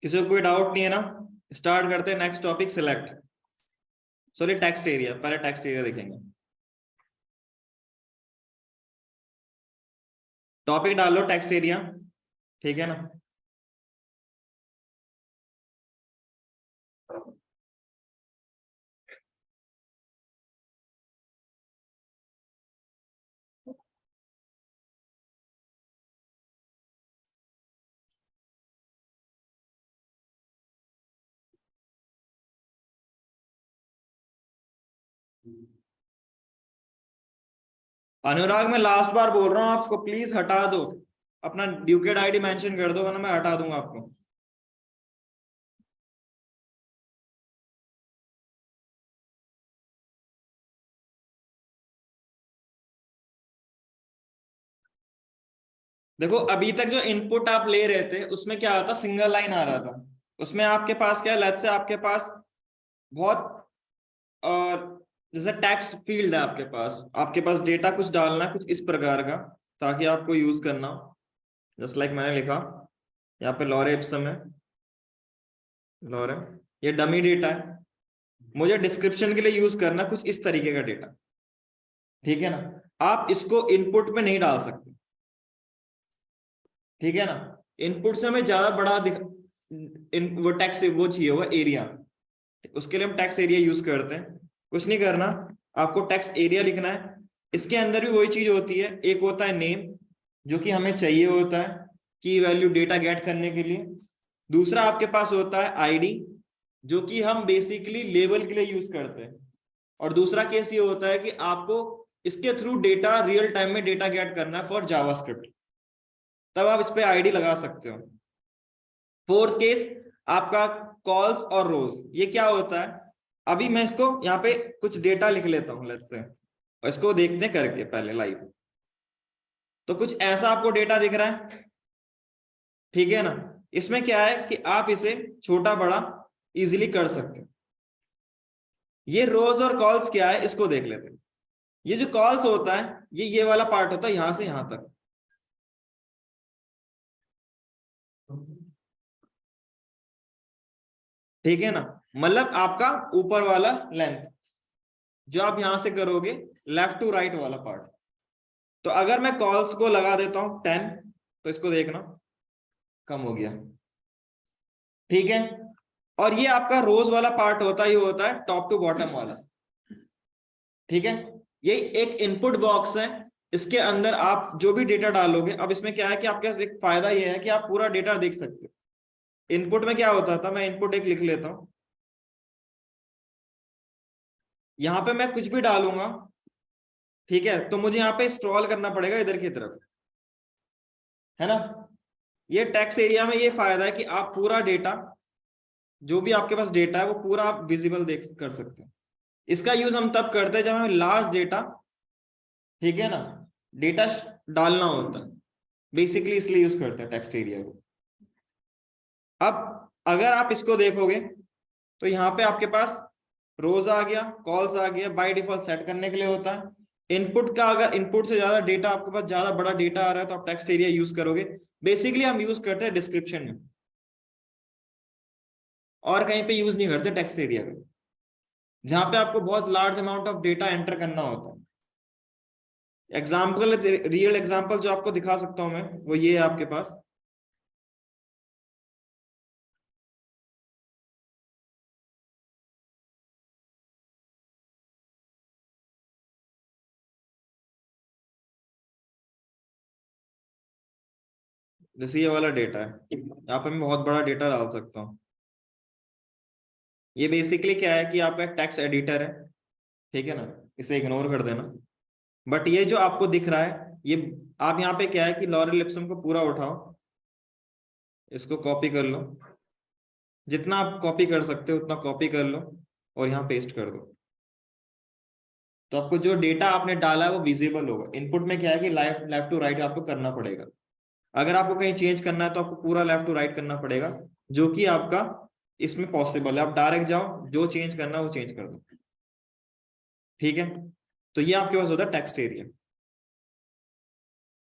किसी को कोई डाउट नहीं है ना? स्टार्ट करते हैं। Next topic select. Sorry, text area. पहले टेक्स्ट एरिया देखेंगे। टॉपिक डाल लो टेक्स्ट एरिया, ठीक है ना? अनुराग, मैं लास्ट बार बोल रहा हूँ आपको, प्लीज हटा दो। अपना ड्यूकेट आईडी मेंशन कर दो, वरना मैं हटा दूंगा आपको। देखो, अभी तक जो इनपुट आप ले रहे थे उसमें क्या आता, सिंगल लाइन आ रहा था। उसमें आपके पास क्या, लेट्स से आपके पास बहुत जैसे टेक्स्ट फील्ड है आपके पास डेटा कुछ डालना है कुछ इस प्रकार का, ताकि आपको यूज करना हो। जस्ट लाइक मैंने लिखा यहाँ पे लॉरे इप्सम है। लॉरे, ये डमी डेटा है, मुझे डिस्क्रिप्शन के लिए यूज करना कुछ इस तरीके का डेटा, ठीक है ना? आप इसको इनपुट में नहीं डाल सकते, ठीक है ना? इनपुट से हमें ज्यादा बड़ा वो टेक्स्ट वो चाहिए होगा एरिया। उसके लिए हम टेक्स्ट एरिया यूज करते हैं। कुछ नहीं करना, आपको टेक्स्ट एरिया लिखना है। इसके अंदर भी वही चीज होती है, एक होता है नेम जो कि हमें चाहिए होता है की वैल्यू डेटा गेट करने के लिए। दूसरा आपके पास होता है आईडी, जो कि हम बेसिकली लेबल के लिए यूज करते हैं। और दूसरा केस ये होता है कि आपको इसके थ्रू डेटा रियल टाइम में डेटा गेट करना है फॉर जावास्क्रिप्ट, तब आप इस पे आईडी लगा सकते हो। फोर्थ केस आपका कॉल्स और रोज। ये क्या होता है, अभी मैं इसको यहाँ पे कुछ डेटा लिख लेता हूँ लेट्स से, और इसको देखते करके पहले लाइव। तो कुछ ऐसा आपको डेटा दिख रहा है, ठीक है ना? इसमें क्या है कि आप इसे छोटा बड़ा इजीली कर सकते हो। ये रोज और कॉल्स क्या है इसको देख लेते हैं। ये जो कॉल्स होता है ये वाला पार्ट होता है यहां से यहां तक, ठीक है ना? मतलब आपका ऊपर वाला लेंथ जो आप यहां से करोगे, लेफ्ट टू राइट वाला पार्ट। तो अगर मैं कॉल्स को लगा देता हूं 10, तो इसको देखना कम हो गया, ठीक है? और ये आपका रोज वाला पार्ट होता ही होता है टॉप टू बॉटम वाला, ठीक है? ये एक इनपुट बॉक्स है, इसके अंदर आप जो भी डेटा डालोगे। अब इसमें क्या है कि आपके पास एक फायदा ये है कि आप पूरा डेटा देख सकते हो। इनपुट में क्या होता था, मैं इनपुट एक लिख लेता हूं। यहां पे मैं कुछ भी डालूंगा, ठीक है, तो मुझे यहाँ पे स्क्रॉल करना पड़ेगा इधर की तरफ, है ना? ये टेक्स्ट एरिया में ये फायदा है कि आप पूरा डेटा, जो भी आपके पास डेटा है वो पूरा आप विजिबल देख कर सकते हो। इसका यूज हम तब करते हैं जब हमें लार्ज डेटा, ठीक है ना, डेटा डालना होता है। बेसिकली इसलिए यूज करते हैं टेक्स्ट एरिया को। अब अगर आप इसको देखोगे तो यहाँ पे आपके पास रोज आ गया, कॉल्स आ गया, बाय डिफॉल्ट सेट करने के लिए होता है। इनपुट का, अगर इनपुट से ज्यादा डेटा आपके पास, ज्यादा बड़ा डेटा आ रहा है तो आप टेक्स्ट एरिया यूज करोगे। बेसिकली हम यूज करते हैं डिस्क्रिप्शन में, और कहीं पे यूज नहीं करते टेक्स्ट एरिया का, जहां पे आपको बहुत large amount of data enter करना होता है। एग्जाम्पल, रियल एग्जाम्पल जो आपको दिखा सकता हूं मैं, वो ये है आपके पास। जैसे ये वाला डेटा है, यहाँ पे मैं बहुत बड़ा डेटा डाल सकता हूँ। ये बेसिकली क्या है कि आपका एक टेक्स्ट एडिटर है, ठीक है ना, इसे इग्नोर कर देना। बट ये जो आपको दिख रहा है, ये आप यहाँ पे क्या है कि लॉरेल इप्सम को पूरा उठाओ, इसको कॉपी कर लो, जितना आप कॉपी कर सकते हो उतना कॉपी कर लो, और यहाँ पेस्ट कर दो। तो आपको जो डेटा आपने डाला है वो विजिबल होगा। इनपुट में क्या है कि लेफ्ट टू राइट आपको करना पड़ेगा। अगर आपको कहीं चेंज करना है तो आपको पूरा लेफ्ट टू राइट करना पड़ेगा, जो कि आपका इसमें पॉसिबल है। आप डायरेक्ट जाओ, जो चेंज करना है वो चेंज कर दो, ठीक है? तो ये आपके पास होता है टेक्स्ट एरिया।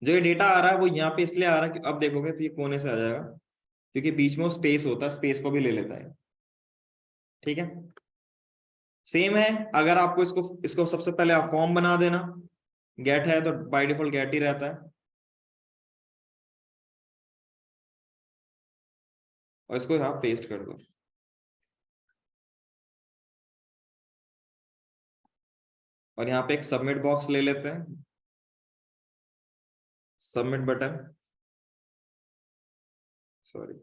जो ये डेटा आ रहा है वो यहाँ पे इसलिए आ रहा है कि अब देखोगे तो ये कोने से आ जाएगा, क्योंकि बीच में वो स्पेस होता है, स्पेस को भी ले लेता है। ठीक है, सेम है। अगर आपको इसको इसको सबसे पहले आप फॉर्म बना देना, गेट है तो बाय डिफॉल्ट गेट ही रहता है, और इसको यहाँ पेस्ट कर दो। और यहाँ पे एक सबमिट बॉक्स ले लेते हैं, submit button, sorry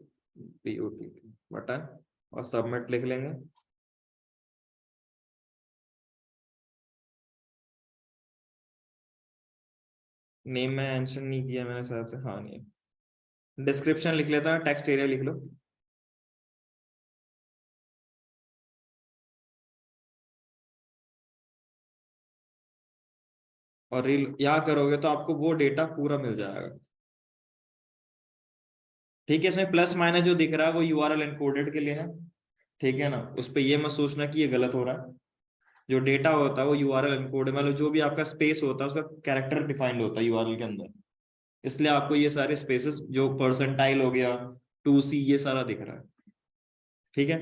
POT button, और सबमिट लिख लेंगे। नेम में मेंशन नहीं किया मैंने शायद से, हाँ नहीं। डिस्क्रिप्शन लिख लेता है, टेक्स्ट एरिया लिख लो। और रील यहाँ करोगे तो आपको वो डेटा पूरा मिल जाएगा। ठीक है, इसमें प्लस माइनस जो दिख रहा है वो URL एनकोडेड के लिए है। ठीक है ना, उस पर ये मत सोचना कि ये गलत हो रहा है। जो डेटा होता है वो URL एनकोड, मतलब जो भी आपका स्पेस होता है उसका कैरेक्टर डिफाइंड होता है URL के अंदर, इसलिए आपको ये सारे स्पेसेस जो परसेंटाइल हो गया, 2C, ये सारा दिख रहा है। ठीक है,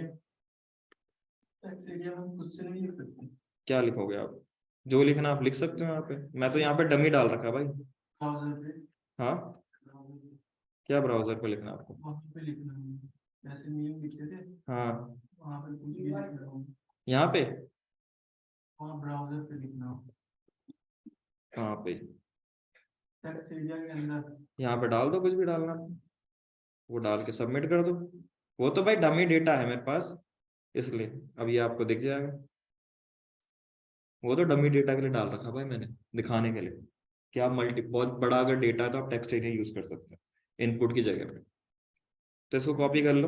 क्या लिखोगे आप? जो लिखना आप लिख सकते हो यहाँ पे, मैं तो यहाँ पे डमी डाल रखा है भाई। हाँ, क्या ब्राउजर पे लिखना आपको? हाँ, यहाँ पे, ब्राउजर पे लिखना, कहाँ पे? टेक्स्ट एरिया के अंदर यहाँ पे डाल दो कुछ भी डालना, वो डाल के सबमिट कर दो। वो तो भाई डमी डेटा है मेरे पास, इसलिए अब ये आपको दिख जाएगा। वो तो डमी डेटा के लिए डाल रखा भाई मैंने, दिखाने के लिए कि आप मल्टी बहुत बड़ा अगर डेटा है तो आप टेक्स्ट एरिया यूज कर सकते हैं इनपुट की जगह पे। तो इसको कॉपी कर लो,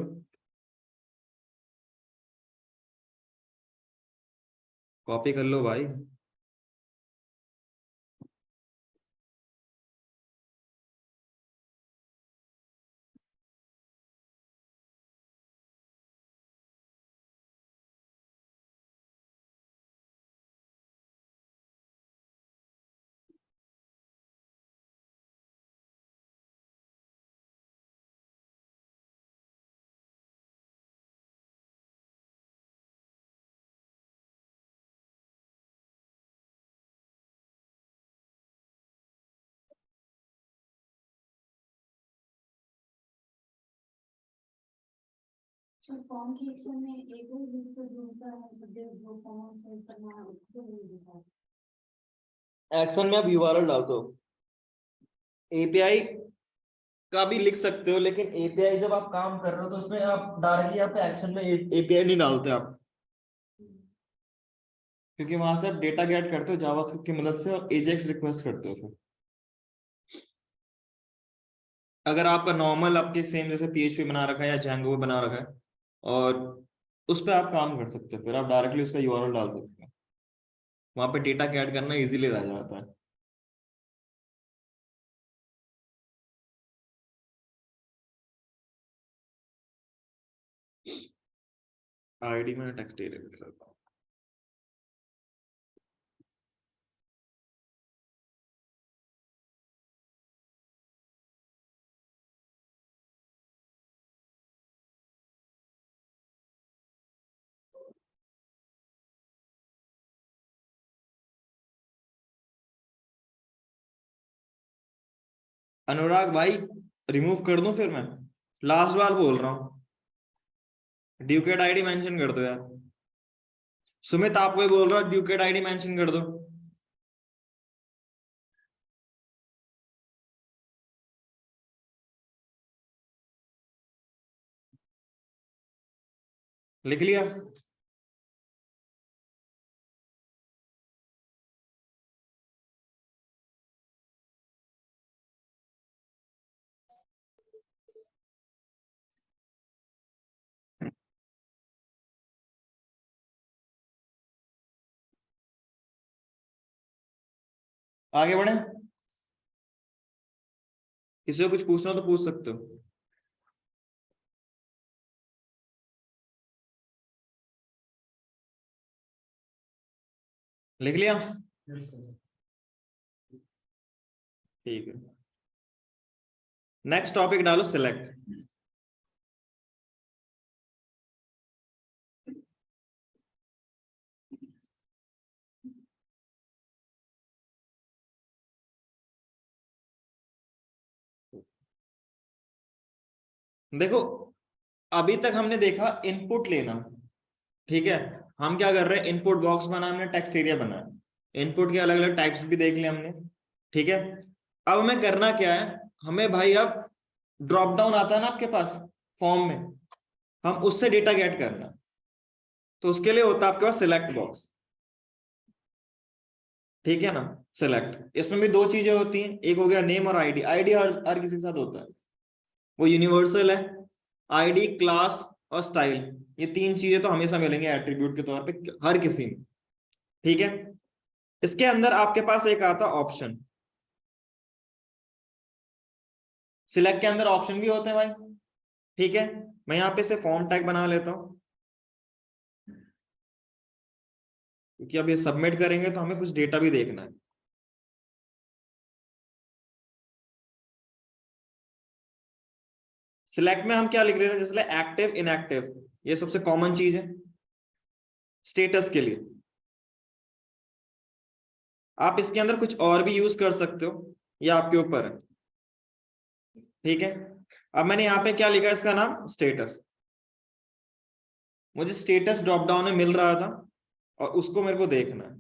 कॉपी कर लो भाई। फॉर्म की एक्शन में एक ही लिंक को जोड़ता है, जो फॉर्म सेव करना है उसको नहीं देता है। एक्शन में आप URL डाल दो, API का भी लिख सकते हो, लेकिन API जब आप काम कर रहे हो तो उसमें आप डायरेक्टली यहाँ पे एक्शन में API नहीं डालते आप, क्योंकि वहां से आप डेटा गेट करते हो जावास्क्रिप्ट की मदद से और AJAX रिक्वेस्ट करते हो फिर। अगर आपका नॉर्मल आपके सेम जैसे PHP बना रखा है या Django बना रखा है और उस पर आप काम कर सकते हो, फिर आप डायरेक्टली उसका URL डाल सकते हो, वहां पे डेटा ऐड करना इजीली रह जाता है। ID में टेक्स्ट एरिया लिख लेता हूँ। अनुराग भाई रिमूव कर दूं फिर मैं? लास्ट बार बोल रहा हूँ, ड्यूकेट आईडी मेंशन कर दो यार। सुमित आपको ही बोल रहा हूँ, ड्यूकेट आईडी मेंशन कर दो। लिख लिया? आगे बढ़े, किसी को कुछ पूछना तो पूछ सकते हो। लिख लिया? ठीक है, नेक्स्ट टॉपिक डालो सिलेक्ट। देखो अभी तक हमने देखा इनपुट लेना, ठीक है। हम क्या कर रहे हैं, इनपुट बॉक्स बना, हमने टेक्स्ट एरिया बनाया, इनपुट के अलग अलग टाइप्स भी देख लिए हमने, ठीक है। अब हमें करना क्या है, हमें भाई अब ड्रॉप डाउन आता है ना आपके पास फॉर्म में, हम उससे डेटा गेट करना। तो उसके लिए होता है आपके पास सिलेक्ट बॉक्स, ठीक है ना। सिलेक्ट, इसमें भी दो चीजें होती हैं, एक हो गया नेम और आईडी। आईडी हर किसी के साथ होता है, वो यूनिवर्सल है। आईडी, क्लास और स्टाइल, ये तीन चीजें तो हमेशा मिलेंगे एट्रीब्यूट के तौर पे हर किसी में, ठीक है। इसके अंदर आपके पास एक आता ऑप्शन, सिलेक्ट के अंदर ऑप्शन भी होते हैं भाई, ठीक है। मैं यहाँ पे से फॉर्म टैग बना लेता हूं, क्योंकि अब ये सबमिट करेंगे तो हमें कुछ डेटा भी देखना है। सिलेक्ट में हम क्या लिख रहे थे, जैसे एक्टिव इनएक्टिव, ये सबसे कॉमन चीज है स्टेटस के लिए। आप इसके अंदर कुछ और भी यूज कर सकते हो, ये आपके ऊपर है, ठीक है। अब मैंने यहाँ पे क्या लिखा, इसका नाम स्टेटस। मुझे स्टेटस ड्रॉप डाउन में मिल रहा था और उसको मेरे को देखना है,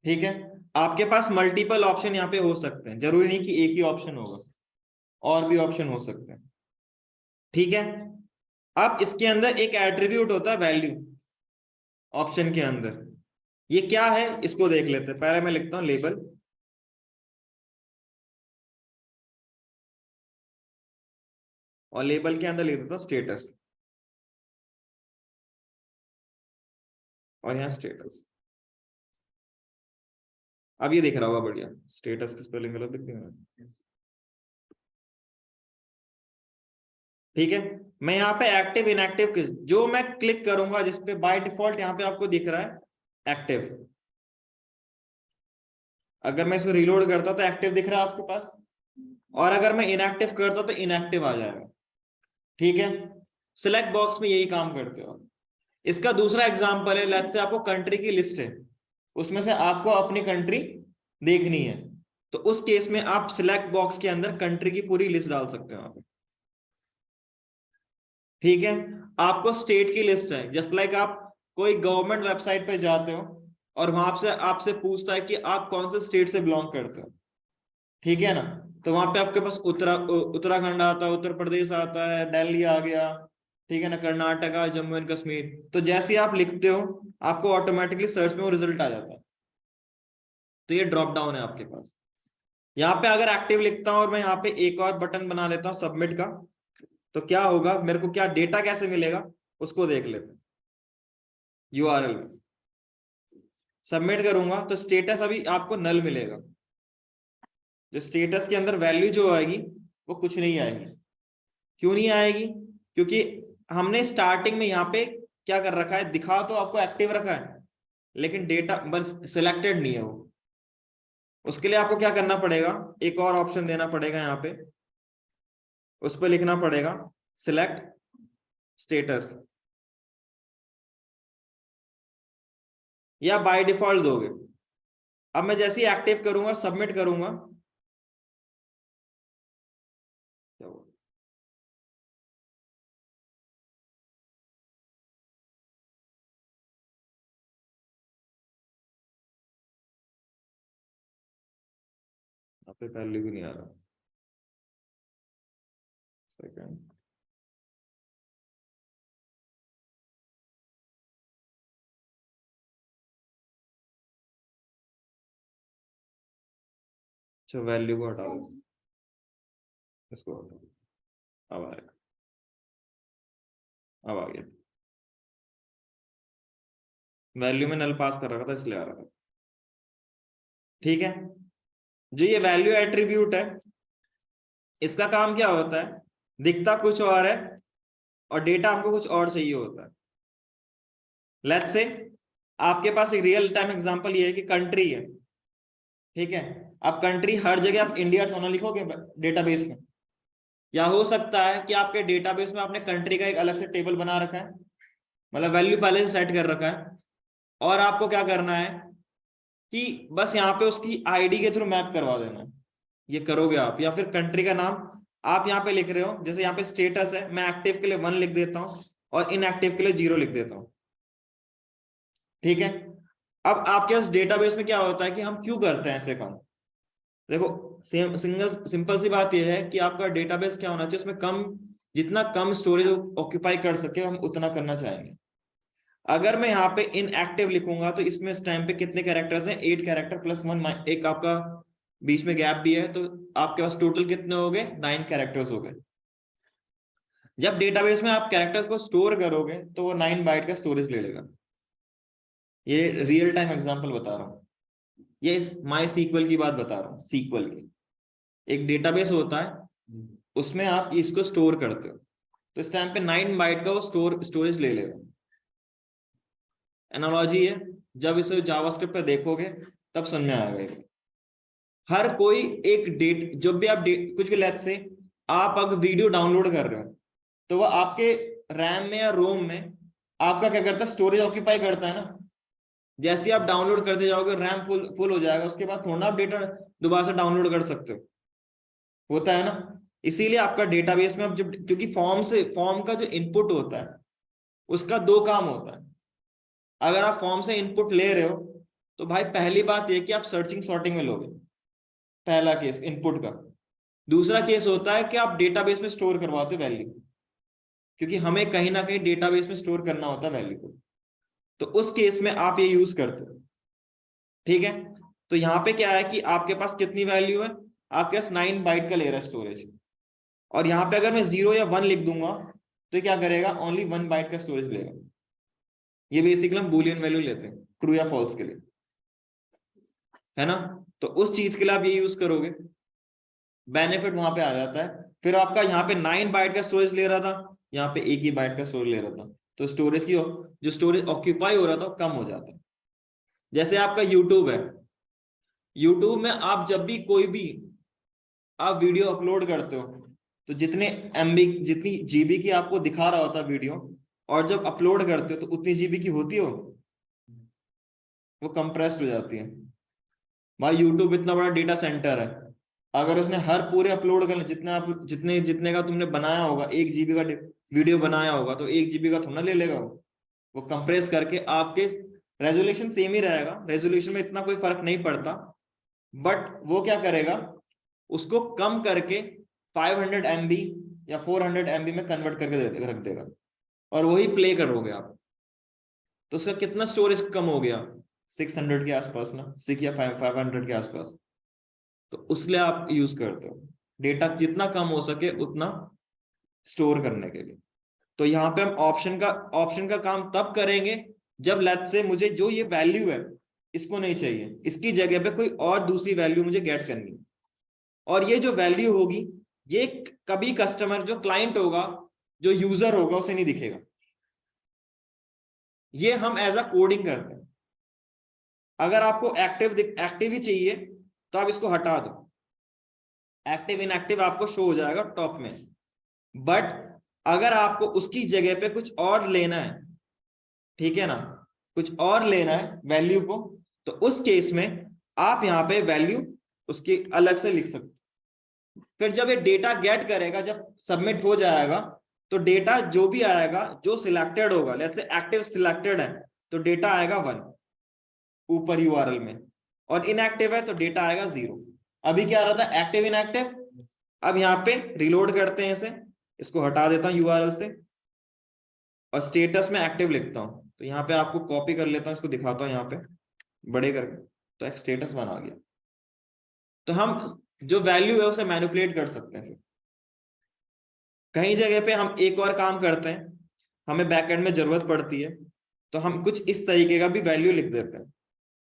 ठीक है। आपके पास मल्टीपल ऑप्शन यहाँ पे हो सकते हैं, जरूरी नहीं कि एक ही ऑप्शन होगा, और भी ऑप्शन हो सकते हैं, ठीक है। अब इसके अंदर एक एट्रीब्यूट होता है वैल्यू, ऑप्शन के अंदर। ये क्या है इसको देख लेते हैं। पहले मैं लिखता हूं लेबल, और लेबल के अंदर लिख देता हूं स्टेटस, और यहाँ स्टेटस। अब ये दिख रहा होगा बढ़िया, स्टेटस की स्पेलिंग गलत दिख रही है, ठीक है। मैं यहाँ पे एक्टिव इनएक्टिव जो मैं क्लिक करूंगा जिसपे बाय डिफॉल्ट यहाँ पे आपको दिख रहा है एक्टिव, अगर मैं इसको रिलोड करता तो एक्टिव दिख रहा है आपके पास, और अगर मैं इनएक्टिव करता तो इनएक्टिव आ जाएगा, ठीक है। सिलेक्ट बॉक्स में यही काम करते हो। इसका दूसरा एग्जांपल है, लेट्स से आपको कंट्री की लिस्ट है, उसमें से आपको अपनी कंट्री देखनी है, तो उस केस में आप सिलेक्ट बॉक्स के अंदर कंट्री की पूरी लिस्ट डाल सकते हो वहां पे, ठीक है। आपको स्टेट की लिस्ट है, जस्ट लाइक आप कोई गवर्नमेंट वेबसाइट पे जाते हो और वहां से आपसे पूछता है कि आप कौन से स्टेट से बिलोंग करते हो, ठीक है ना। तो वहां पे आपके पास उत्तराखंड आता है, उत्तर प्रदेश आता है, दिल्ली आ गया, ठीक है ना, कर्नाटका, जम्मू एंड कश्मीर। तो जैसे ही आप लिखते हो आपको ऑटोमेटिकली सर्च में वो रिजल्ट आ जाता है। तो ये ड्रॉप डाउन है आपके पास। यहाँ पे अगर एक्टिव लिखता हूं और मैं यहाँ पे एक और बटन बना लेता हूँ सबमिट का, तो क्या होगा, मेरे को क्या डेटा कैसे मिलेगा उसको देख लेते हैं। यूआरएल में सबमिट करूंगा तो स्टेटस अभी आपको नल मिलेगा, जो स्टेटस के अंदर वैल्यू जो आएगी वो कुछ नहीं आएगी। क्यों नहीं आएगी, क्योंकि हमने स्टार्टिंग में यहाँ पे क्या कर रखा है, दिखा तो आपको एक्टिव रखा है लेकिन डेटा बस सिलेक्टेड नहीं है वो। उसके लिए आपको क्या करना पड़ेगा, एक और ऑप्शन देना पड़ेगा यहाँ पे, उस पर लिखना पड़ेगा सिलेक्ट स्टेटस, या बाय डिफॉल्ट दोगे। अब मैं जैसे ही एक्टिव करूंगा सबमिट करूंगा, यहाँ पे वैल्यू भी नहीं आ रहा, सेकंड। अच्छा वैल्यू को हटा दो, इसको हटा दो, अब आएगा, अब आ गया। वैल्यू में नल पास कर रखा था इसलिए आ रहा था, ठीक है। जो ये वैल्यू एट्रीब्यूट है इसका काम क्या होता है, दिखता कुछ और है और डेटा हमको कुछ और चाहिए होता है। लेट्स से आपके पास एक रियल टाइम एग्जांपल ये है कि कंट्री है, ठीक है। अब कंट्री हर जगह आप इंडिया सोना लिखोगे डेटाबेस में, या हो सकता है कि आपके डेटाबेस में आपने कंट्री का एक अलग से टेबल बना रखा है, मतलब वैल्यू पहले से सेट कर रखा है, और आपको क्या करना है कि बस यहाँ पे उसकी आईडी के थ्रू मैप करवा देना है, ये करोगे आप, या फिर कंट्री का नाम आप यहाँ पे लिख रहे हो, जैसे यहाँ पे स्टेटस है, मैं एक्टिव के लिए 1 लिख देता हूँ और इनएक्टिव के लिए 0 लिख देता हूँ। ठीक है, अब आपके पास डेटाबेस में क्या होता है कि हम क्यों करते हैं ऐसे काम। देखो सिंपल सी बात यह है कि आपका डेटाबेस क्या होना चाहिए, उसमें कम, जितना कम स्टोरेज ऑक्यूपाई कर सके हम उतना करना चाहेंगे। अगर मैं यहाँ पे इनएक्टिव लिखूंगा तो इसमें इस टाइम पे कितने कैरेक्टर्स हैं, 8 कैरेक्टर प्लस 1, एक आपका बीच में गैप भी है, तो आपके पास टोटल कितने हो गए, 9 कैरेक्टर्स हो गए। जब डेटाबेस में आप कैरेक्टर को स्टोर करोगे तो वो 9 बाइट का स्टोरेज ले लेगा। ये रियल टाइम एग्जांपल बता रहा हूँ, ये माई सीक्वल की बात बता रहा हूँ। सीक्वल की एक डेटाबेस होता है, उसमें आप इसको स्टोर करते हो, तो इस टाइम पे 9 बाइट का वो स्टोरेज ले लेगा। एनालॉजी है, जब इसे जावास्क्रिप्ट पे देखोगे तब समझ में आएगा। हर कोई एक डेट, जब भी आप कुछ भी लेट से आप अगर वीडियो डाउनलोड कर रहे हो तो वो आपके रैम में या रोम में आपका क्या करता है, स्टोरेज ऑक्यूपाई करता है ना। जैसे ही आप डाउनलोड करते जाओगे रैम फुल हो जाएगा, उसके बाद थोड़ा आप डेटा दोबारा से डाउनलोड कर सकते हो, होता है ना। इसीलिए आपका डेटाबेस में अब जब, क्योंकि फॉर्म का जो इनपुट होता है उसका 2 काम होता है। अगर आप फॉर्म से इनपुट ले रहे हो तो भाई पहली बात यह कि आप सर्चिंग सॉर्टिंग में लोगे, पहला केस इनपुट का। दूसरा केस होता है कि आप डेटाबेस में स्टोर करवाते हो वैल्यू, क्योंकि हमें कहीं ना कहीं डेटाबेस में स्टोर करना होता है वैल्यू को, तो उस केस में आप ये यूज करते हो। ठीक है, तो यहाँ पे क्या है कि आपके पास कितनी वैल्यू है, आपके पास 9 बाइट का ले रहा है स्टोरेज, और यहाँ पे अगर मैं 0 या 1 लिख दूंगा तो क्या करेगा, ओनली 1 बाइट का स्टोरेज लेगा। ये बेसिकली हम बुलियन वैल्यू लेते हैं ट्रू या फॉल्स के लिए, है ना। तो उस चीज के लिए आप ये यूज करोगे, बेनिफिट वहां पे आ जाता है। फिर आपका यहाँ पे 9 बाइट का स्टोरेज ले रहा था, यहाँ पे 1 ही बाइट का स्टोरेज ले रहा था, तो स्टोरेज की जो स्टोरेज ऑक्यूपाई हो रहा था कम हो जाता है। जैसे आपका यूट्यूब है, यूट्यूब में आप जब भी कोई भी आप वीडियो अपलोड करते हो तो जितने एमबी, जितनी जीबी की आपको दिखा रहा होता है वीडियो, और जब अपलोड करते हो तो उतनी जीबी की होती हो, वो कंप्रेस्ड हो जाती है। भाई यूट्यूब इतना बड़ा डेटा सेंटर है, अगर उसने हर पूरे अपलोड करने, जितना आप जितने जितने का तुमने बनाया होगा, 1 जीबी का वीडियो बनाया होगा, तो 1 जीबी का थोड़ा ले लेगा वो कंप्रेस करके। आपके रेजोल्यूशन सेम ही रहेगा, रेजोल्यूशन में इतना कोई फर्क नहीं पड़ता, बट वो क्या करेगा, उसको कम करके 500 MB या 400 MB में कन्वर्ट करके रख देगा, और वही प्ले करोगे आप, तो उसका कितना स्टोरेज कम हो गया, 600 के आसपास ना, 6 या 500 के आसपास। तो उसके लिए आप यूज करते हो डेटा जितना कम हो सके उतना स्टोर करने के लिए। तो यहाँ पे हम ऑप्शन का काम तब करेंगे जब लेट्स से मुझे जो ये वैल्यू है इसको नहीं चाहिए, इसकी जगह पे कोई और दूसरी वैल्यू मुझे गेट करनी है, और ये जो वैल्यू होगी ये कभी कस्टमर, जो क्लाइंट होगा, जो यूजर होगा, उसे नहीं दिखेगा। ये हम एज अ कोडिंग करते हैं। अगर आपको एक्टिव ही चाहिए तो आप इसको हटा दो, एक्टिव इनएक्टिव आपको शो हो जाएगा टॉप में। बट अगर आपको उसकी जगह पे कुछ और लेना है, ठीक है ना, कुछ और लेना है वैल्यू को, तो उस केस में आप यहाँ पे वैल्यू उसकी अलग से लिख सकते। फिर जब ये डेटा गेट करेगा, जब सबमिट हो जाएगा, तो डेटा जो भी आएगा, जो सिलेक्टेड होगा, लेट्स से एक्टिव सिलेक्टेड है तो डेटा आएगा 1 ऊपर यूआरएल में, और इनएक्टिव है तो डेटा आएगा 0। अभी क्या आ रहा था, एक्टिव इनएक्टिव। अब यहाँ पे रिलोड करते हैं इसे, इसको हटा देता हूं यूआरएल से, और स्टेटस में एक्टिव लिखता हूं। तो यहाँ पे आपको कॉपी कर लेता हूं, इसको दिखाता हूं यहाँ पे बड़े करके, तो एक स्टेटस 1 आ गया। तो हम जो वैल्यू है उसे मैनिपुलेट कर सकते हैं। कहीं जगह पे हम एक और काम करते हैं, हमें बैकएंड में जरूरत पड़ती है, तो हम कुछ इस तरीके का भी वैल्यू लिख देते हैं।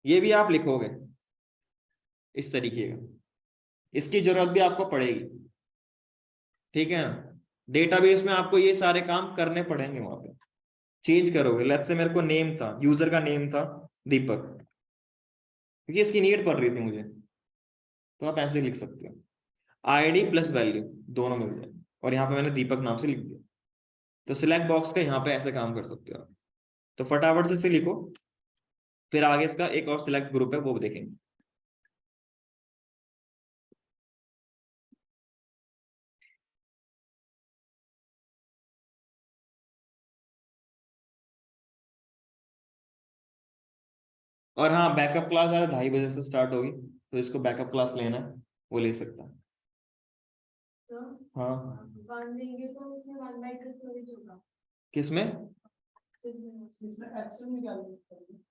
ये भी आप लिखोगे इस तरीके का, इसकी जरूरत भी आपको पड़ेगी, ठीक है ना। डेटाबेस में आपको ये सारे काम करने पड़ेंगे, वहां पे चेंज करोगे। लेट्स से मेरे को नेम था, यूजर का नेम था दीपक, क्योंकि इसकी नीड पड़ रही थी मुझे, तो आप ऐसे लिख सकते हो, आईडी प्लस वैल्यू दोनों मिल जाए, और यहाँ पे मैंने दीपक नाम से लिख दिया। तो सिलेक्ट बॉक्स का यहाँ पे ऐसे काम कर सकते हो आप। तो फटाफट से लिखो, फिर आगे इसका एक और सिलेक्ट ग्रुप है वो देखेंगे। और हाँ, बैकअप क्लास 2:30 बजे से स्टार्ट होगी, तो इसको बैकअप क्लास लेना है वो ले सकता है। तो हाँ, वन देंगे तो उसमें 1 बाइट का स्टोरेज होगा। किसमें? इसमें एक्सेल में क्या होगा?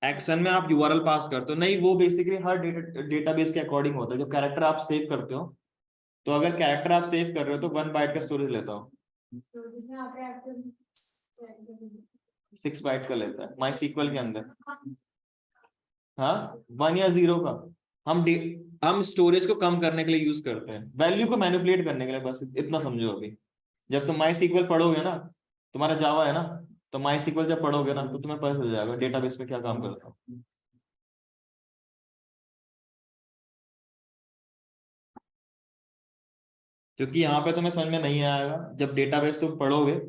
एक्शन में आप यूआरएल पास करते हो, नहीं वो बेसिकली हर डेटाबेस के अकॉर्डिंग होता है। जो कैरेक्टर आप सेव करते हो, तो अगर कैरेक्टर आप सेव कर रहे हो तो 1 बाइट का स्टोरेज लेता हो, तो जिसमें आपका एक्सेल 6 बाइट का लेता है माई सीक्वल के अंदर। हाँ, 1 या 0 का। हम हम स्टोरेज को कम करने के लिए यूज करते हैं, वैल्यू को मैनिपुलेट करने के लिए, बस इतना समझो। अभी जब तुम माई सीक्वल पढ़ोगे ना, तुम्हारा जावा है ना, तो माई सीक्वल जब पढ़ोगे ना तो तुम्हें पता चल जाएगा डेटाबेस में क्या काम करता है। क्योंकि यहाँ पे तुम्हें समझ में नहीं आएगा, जब डेटाबेस तुम पढ़ोगे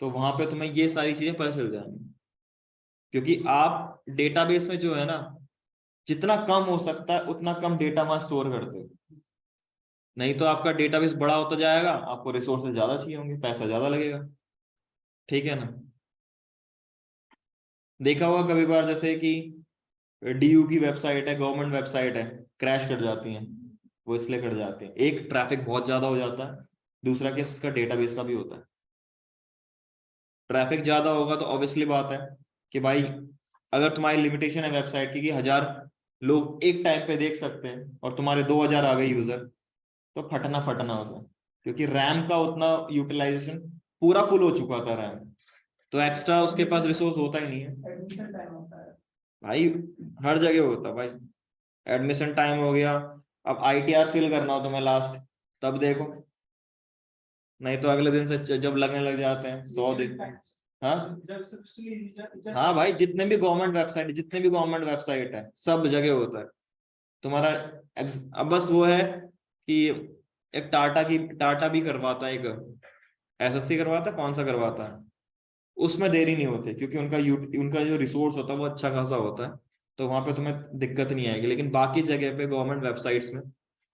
तो वहां पे तुम्हें ये सारी चीजें पता चल जाएंगी। क्योंकि आप डेटाबेस में जो है ना, जितना कम हो सकता है उतना कम डेटा वहां स्टोर करते हो, नहीं तो आपका डेटाबेस बड़ा होता जाएगा, आपको रिसोर्सेज ज्यादा चाहिए होंगे, पैसा ज्यादा लगेगा। ठीक है ना? देखा होगा कभी बार जैसे कि डीयू की वेबसाइट है, गवर्नमेंट वेबसाइट है, क्रैश कर जाती हैं। वो इसलिए कर जाते हैं, एक ट्रैफिक बहुत ज्यादा हो जाता है, दूसरा केस उसका डेटाबेस का भी होता है। ट्रैफिक ज्यादा होगा तो ऑब्वियसली बात है कि भाई, अगर तुम्हारी लिमिटेशन है वेबसाइट की कि 1000 लोग एक टाइम पे देख सकते हैं और तुम्हारे 2000 आ गए यूजर, तो फटना फटना हो जाए। क्योंकि रैम का उतना यूटिलाइजेशन पूरा फुल हो चुका था रैम, तो एक्स्ट्रा उसके पास रिसोर्स होता ही नहीं है। एडमिशन टाइम होता है भाई हर जगह होता है भाई, एडमिशन टाइम हो गया, अब आईटीआर फिल करना हो तुम्हें लास्ट, तब देखो, नहीं तो अगले दिन से जब लगने लग जाते हैं 100 दिन। हाँ हाँ भाई, जितने भी गवर्नमेंट वेबसाइट है सब जगह होता है तुम्हारा। अब बस वो है कि एक टाटा भी करवाता है, एक एसएससी करवाता है, कौन सा करवाता है, उसमें देरी नहीं होती क्योंकि उनका जो रिसोर्स होता है वो अच्छा खासा होता है, तो वहां पे तुम्हें दिक्कत नहीं आएगी। लेकिन बाकी जगह पे गवर्नमेंट वेबसाइट्स में,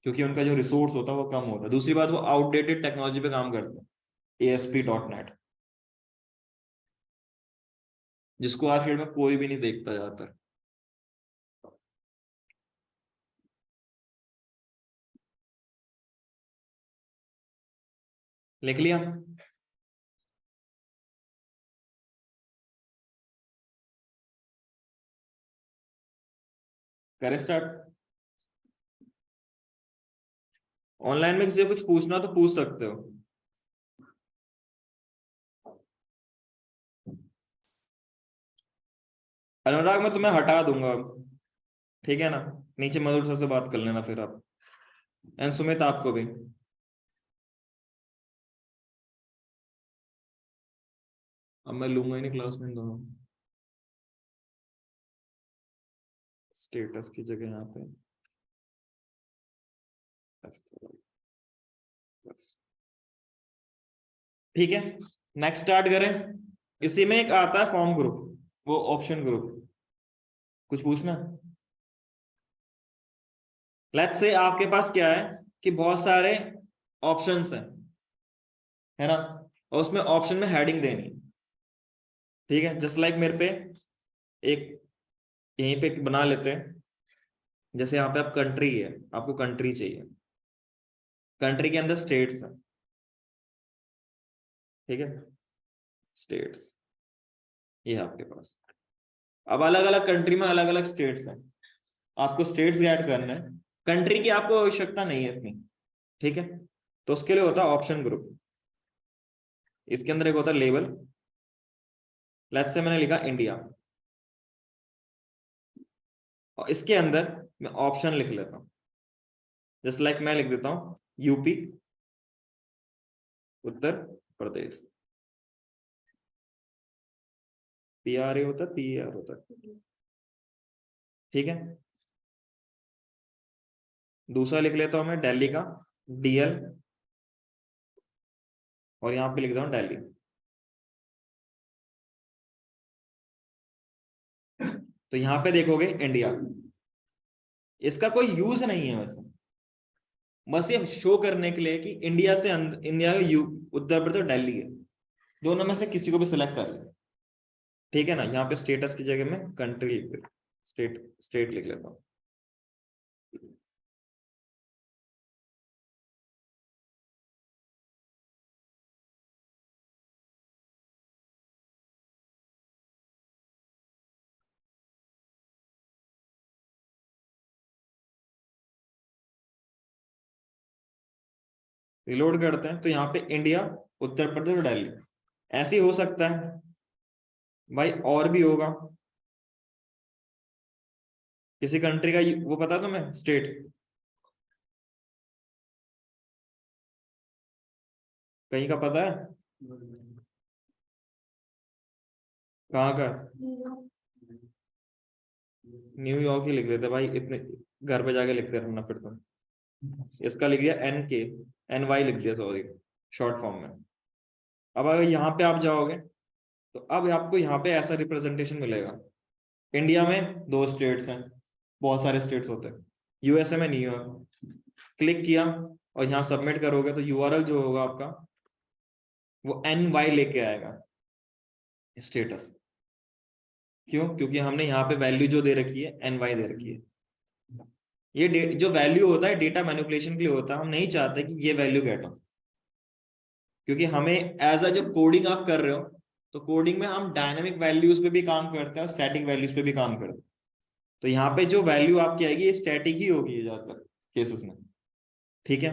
क्योंकि उनका जो रिसोर्स होता है वो कम होता है, दूसरी बात वो आउटडेटेड टेक्नोलॉजी पे काम करते हैं, ASP.NET, जिसको आज के डेट में कोई भी नहीं देखता जाता। लिख लिया? करें स्टार्ट? ऑनलाइन में किसी से कुछ पूछना तो पूछ सकते हो। अनुराग मैं तुम्हें हटा दूंगा अब, ठीक है ना? नीचे मधुर सर से बात कर लेना फिर आप, एंड सुमित आपको भी। अब मैं लूंगा ही नहीं क्लास में इन दोनों, स्टेटस की जगह यहाँ पे बस। ठीक है, नेक्स्ट स्टार्ट करें। इसी में एक आता है फॉर्म ग्रुप, वो ऑप्शन ग्रुप, कुछ पूछना? लेट्स से आपके पास क्या है कि बहुत सारे ऑप्शंस हैं, है ना, और उसमें ऑप्शन में हेडिंग देनी है। ठीक है, जस्ट लाइक मेरे पे एक यहीं पे बना लेते हैं, जैसे यहाँ पे आप कंट्री है, आपको कंट्री चाहिए, कंट्री के अंदर स्टेट्स है, ठीक है, स्टेट्स ये है आपके पास। अब अलग अलग कंट्री में अलग अलग स्टेट्स हैं, आपको स्टेट्स ऐड करना है, कंट्री की आपको आवश्यकता नहीं है इतनी, ठीक है, तो उसके लिए होता है ऑप्शन ग्रुप। इसके अंदर एक होता है लेबल, लेट्स से मैंने लिखा इंडिया, और इसके अंदर मैं ऑप्शन लिख लेता हूं, जस्ट लाइक मैं लिख देता हूं यूपी, उत्तर प्रदेश, PRA होता है, PER होता है, ठीक है। दूसरा लिख लेता हूं मैं दिल्ली का, DL, और यहां पे लिख देता हूं दिल्ली। तो यहां पे देखोगे इंडिया, इसका कोई यूज नहीं है वैसे, बस ये शो करने के लिए कि इंडिया से इंडिया का उत्तर प्रदेश दिल्ली है, दोनों में से किसी को भी सिलेक्ट कर ले, ठीक है ना। यहाँ पे स्टेटस की जगह में कंट्री लिख दे, स्टेट लिख लेता हूँ। रिलोड करते हैं तो यहाँ पे इंडिया, उत्तर प्रदेश और दिल्ली ऐसे ही हो सकता है भाई, और भी होगा किसी कंट्री का वो पता तुम्हें स्टेट कहीं का पता है? कहाँ का? न्यूयॉर्क ही लिख देते भाई, इतने घर पे जाके लिखते रहना फिर तुम। इसका लिख दिया NY लिख दिया, सॉरी, शॉर्ट फॉर्म में। अब अगर यहाँ पे आप जाओगे तो अब आपको यहाँ पे ऐसा रिप्रेजेंटेशन मिलेगा। इंडिया में 2 स्टेट्स हैं, बहुत सारे स्टेट्स होते हैं, USA में न्यूयॉर्क। क्लिक किया और यहाँ सबमिट करोगे तो URL जो होगा आपका वो NY लेके आएगा स्टेटस। क्यों? क्योंकि हमने यहाँ पे वैल्यू जो दे रखी है NY दे रखी है। ये जो वैल्यू होता है डेटा मैनिपुलेशन के लिए होता है, हम नहीं चाहते कि ये वैल्यू गेट हो, क्योंकि हमें एज अ जब कोडिंग आप कर रहे हो तो कोडिंग में हम डायनेमिक वैल्यूज पे भी काम करते हैं और स्टैटिक वैल्यूज पे भी काम करते हैं। तो यहाँ पे जो वैल्यू आपकी आएगी ये स्टैटिक ही होगी ज्यादातर केसेस में, ठीक है?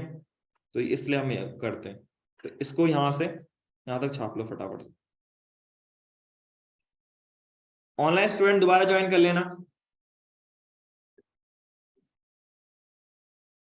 तो इसलिए हम ये करते हैं। तो इसको यहाँ से यहाँ तक छाप लो फटाफट से। ऑनलाइन स्टूडेंट दोबारा ज्वाइन कर लेना।